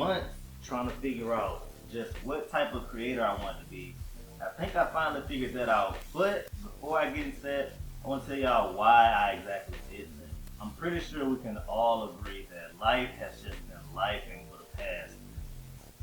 months trying to figure out just what type of creator I wanted to be. I think I finally figured that out. But before I get into that, I want to tell y'all why I exactly did that. I'm pretty sure we can all agree that life has just been lifing for the past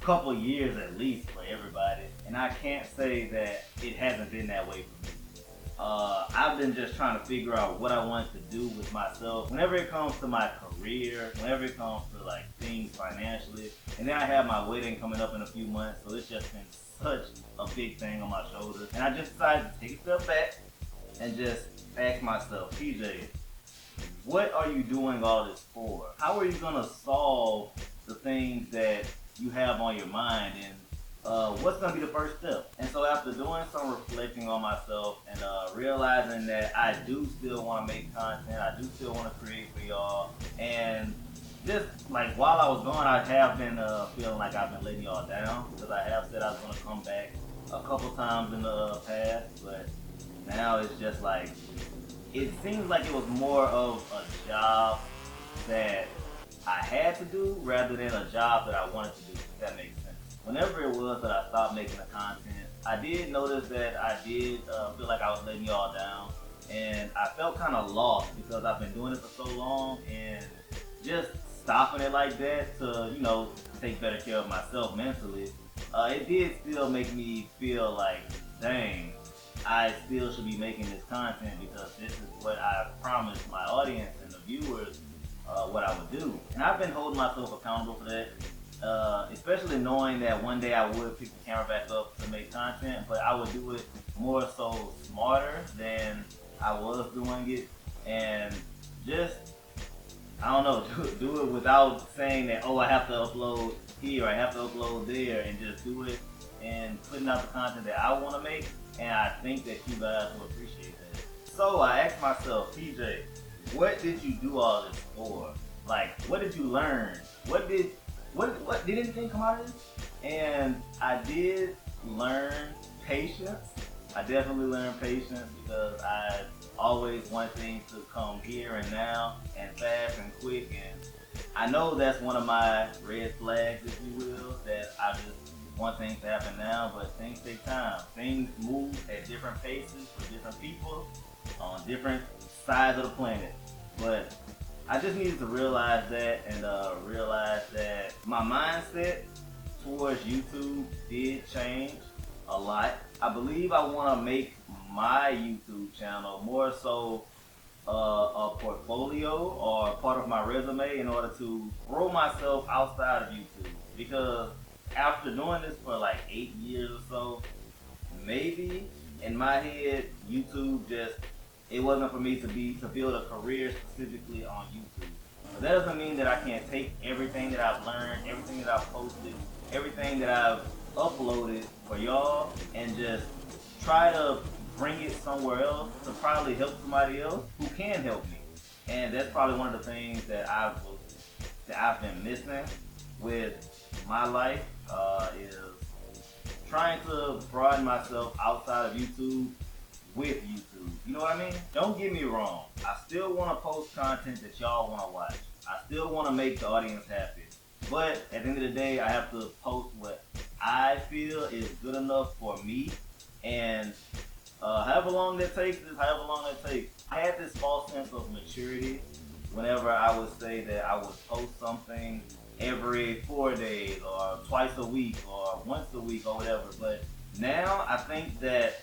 couple years at least for everybody. And I can't say that it hasn't been that way for me. I've been just trying to figure out what I want to do with myself whenever it comes to my career, whenever it comes to like things financially. And then I have my wedding coming up in a few months, so it's just been such a big thing on my shoulders. And I just decided to take a step back and just ask myself, PJ, what are you doing all this for? How are you gonna solve the things that you have on your mind, and what's gonna be the first step? And so after doing some reflecting on myself and realizing that I do still want to make content, I do still want to create for y'all, and just like while I was gone, I have been feeling like I've been letting y'all down because I have said I was gonna come back a couple times in the past, but now it's just like it seems like it was more of a job that I had to do rather than a job that I wanted to do, if that makes sense. Whenever it was that I stopped making the content, I did notice that I did feel like I was letting y'all down, and I felt kind of lost because I've been doing it for so long, and just stopping it like that to, you know, take better care of myself mentally, it did still make me feel like, dang, I still should be making this content because this is what I promised my audience and the viewers what I would do. And I've been holding myself accountable for that, especially knowing that one day I would pick the camera back up to make content, but I would do it more so smarter than I was doing it, and just, I don't know, do it without saying that, oh, I have to upload here, I have to upload there, and just do it and putting out the content that I want to make, and I think that you guys will appreciate that. So I asked myself, PJ, what did you do all this for? Like, what did you learn? What did anything come out of this? And I did learn patience. I definitely learned patience because I always want things to come here and now and fast and quick, and I know that's one of my red flags, if you will, that I just want things to happen now, but things take time. Things move at different paces for different people on different sides of the planet. But I just needed to realize that, and realize that my mindset towards YouTube did change a lot. I believe I want to make my YouTube channel more so a portfolio or part of my resume in order to grow myself outside of YouTube. Because after doing this for like 8 years or so, maybe in my head, YouTube just, it wasn't for me to build a career specifically on YouTube. But that doesn't mean that I can't take everything that I've learned, everything that I've posted, everything that I've uploaded for y'all, and just try to bring it somewhere else to probably help somebody else who can help me. And that's probably one of the things that I've been missing with my life, is trying to broaden myself outside of YouTube with YouTube. You know what I mean? Don't get me wrong. I still want to post content that y'all want to watch. I still want to make the audience happy. But at the end of the day, I have to post what I feel is good enough for me. And however long that takes is however long that takes. I had this false sense of maturity whenever I would say that I would post something every 4 days or twice a week or once a week or whatever. But now I think that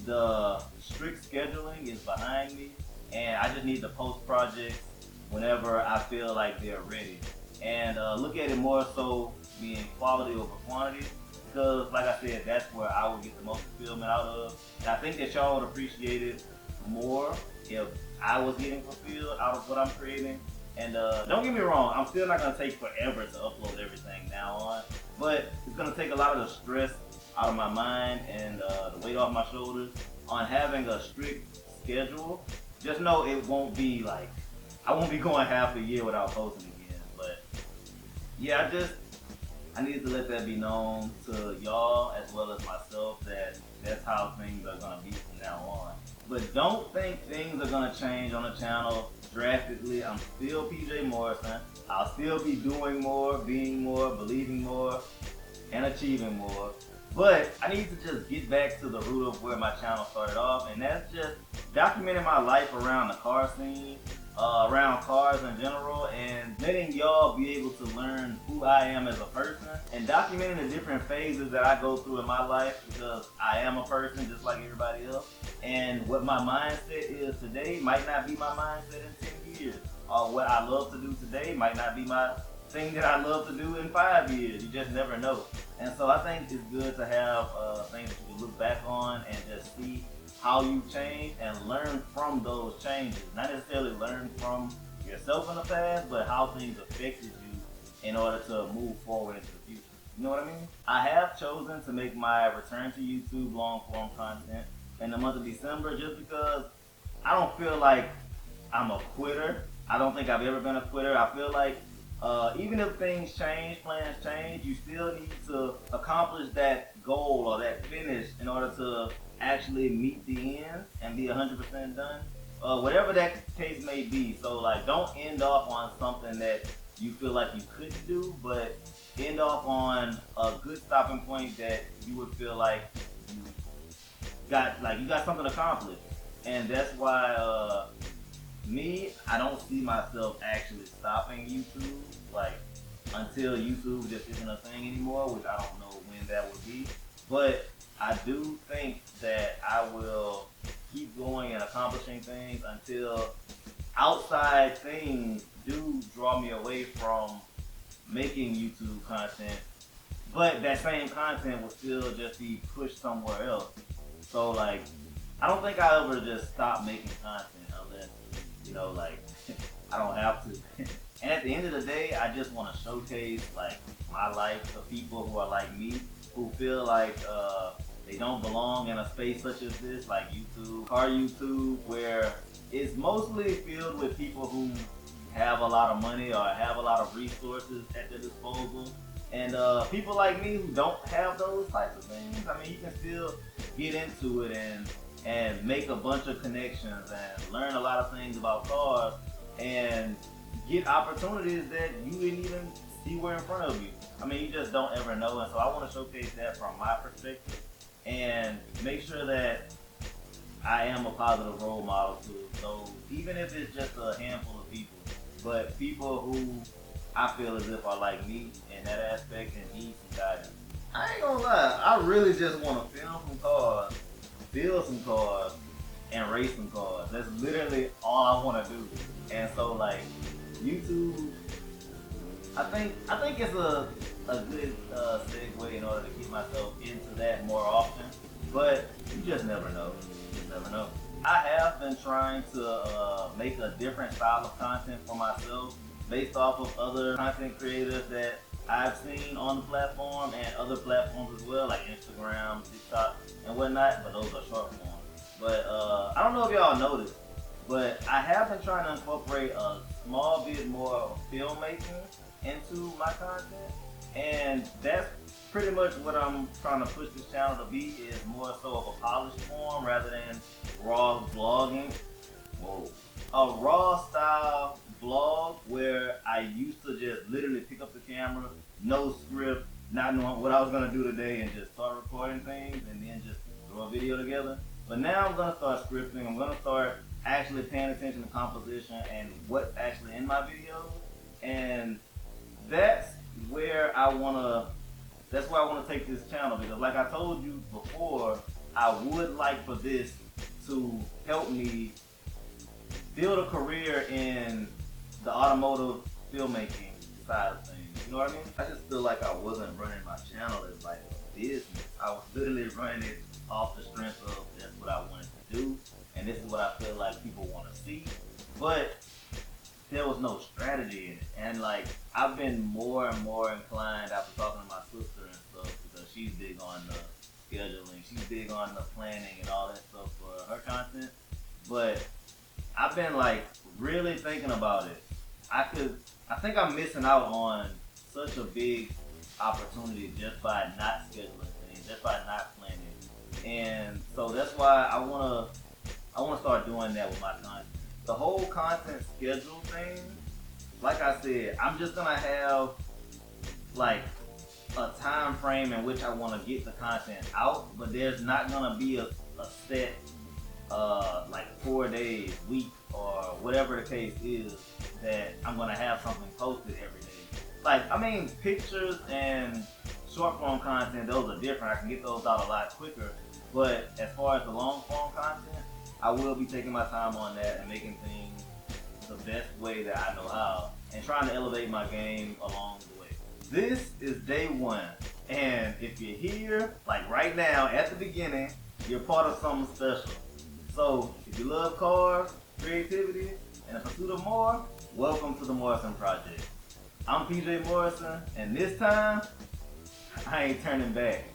the strict scheduling is behind me, and I just need to post projects whenever I feel like they're ready. And look at it more so being quality over quantity, because like I said, that's where I would get the most fulfillment out of. And I think that y'all would appreciate it more if I was getting fulfilled out of what I'm creating. And don't get me wrong, I'm still not going to take forever to upload everything now on, but it's going to take a lot of the stress out of my mind and the weight off my shoulders on having a strict schedule. Just know it won't be like, I won't be going half a year without posting again. But yeah, I needed to let that be known to y'all as well as myself that that's how things are going to be from now on. But don't think things are gonna change on the channel drastically. I'm still PJ Morrison. I'll still be doing more, being more, believing more, and achieving more. But I need to just get back to the root of where my channel started off, and that's just documenting my life around the car scene, around cars in general, and letting y'all be able to learn who I am as a person, and documenting the different phases that I go through in my life, because I am a person just like everybody else. And what my mindset is today might not be my mindset in 10 years. Or what I love to do today might not be my thing that I love to do in 5 years. You just never know. And so I think it's good to have things you can look back on and just see how you change and learn from those changes. Not necessarily learn from yourself in the past, but how things affected you in order to move forward into the future. You know what I mean? I have chosen to make my return to YouTube long form content in the month of December just because I don't feel like I'm a quitter. I don't think I've ever been a quitter. I feel like even if things change, plans change, you still need to accomplish that goal or that finish in order to actually meet the end and be 100% done. Whatever that case may be. So like, don't end off on something that you feel like you couldn't do, but end off on a good stopping point that you would feel like you got something accomplished. And that's why me, I don't see myself actually stopping YouTube, like, until YouTube just isn't a thing anymore, which I don't know when that would be. But I do think that I will keep going and accomplishing things until outside things do draw me away from making YouTube content, but that same content will still just be pushed somewhere else. So like, I don't think I'll ever just stop making content unless, you know, like, I don't have to. And at the end of the day, I just want to showcase like my life to people who are like me, who feel like they don't belong in a space such as this, like YouTube, car YouTube, where it's mostly filled with people who have a lot of money or have a lot of resources at their disposal. And people like me who don't have those types of things, I mean, you can still get into it and make a bunch of connections and learn a lot of things about cars and get opportunities that you didn't even see were in front of you. I mean, you just don't ever know. And so I want to showcase that from my perspective and make sure that I am a positive role model to those, even if it's just a handful of people, but people who I feel as if are like me in that aspect and need some guidance. I ain't gonna lie, I really just want to film some cars, build some cars, and race some cars. That's literally all I want to do. And so like, YouTube, I think it's a good segue in order to keep myself into that more often. But you just never know. You just never know. I have been trying to make a different style of content for myself based off of other content creators that I've seen on the platform and other platforms as well, like Instagram, TikTok, and whatnot, but those are short form. But I don't know if y'all noticed, but I have been trying to incorporate a small bit more of filmmaking into my content, and that's pretty much what I'm trying to push this channel to be, is more so of a polished form rather than raw vlogging. Whoa. A raw style vlog where I used to just literally pick up the camera, no script, not knowing what I was gonna do today, and just start recording things and then just throw a video together. But now I'm gonna start scripting. I'm gonna start actually paying attention to composition and what's actually in my videos, and that's where I wanna take this channel, because like I told you before, I would like for this to help me build a career in the automotive filmmaking side of things. You know what I mean? I just feel like I wasn't running my channel as like a business. I was literally running it off the strength of that's what I wanted to do, and this is what I feel like people want to see. But there was no strategy in it, and like, I've been more and more inclined after talking to my sister and stuff, because she's big on the scheduling, she's big on the planning and all that stuff for her content. But I've been like really thinking about it. I think I'm missing out on such a big opportunity just by not scheduling things, just by not planning. And so that's why I want to I want to start doing that with my content. The whole content schedule thing, like I said, I'm just gonna have like a time frame in which I want to get the content out, but there's not gonna be a set like 4 days, week, or whatever the case is that I'm gonna have something posted every day. Like, I mean, pictures and short form content, those are different. I can get those out a lot quicker. But as far as the long form content, I will be taking my time on that and making things the best way that I know how, and trying to elevate my game along the way. This is day one, and if you're here, like right now, at the beginning, you're part of something special. So, if you love cars, creativity, and the pursuit of more, welcome to the Morrison Project. I'm PJ Morrison, and this time, I ain't turning back.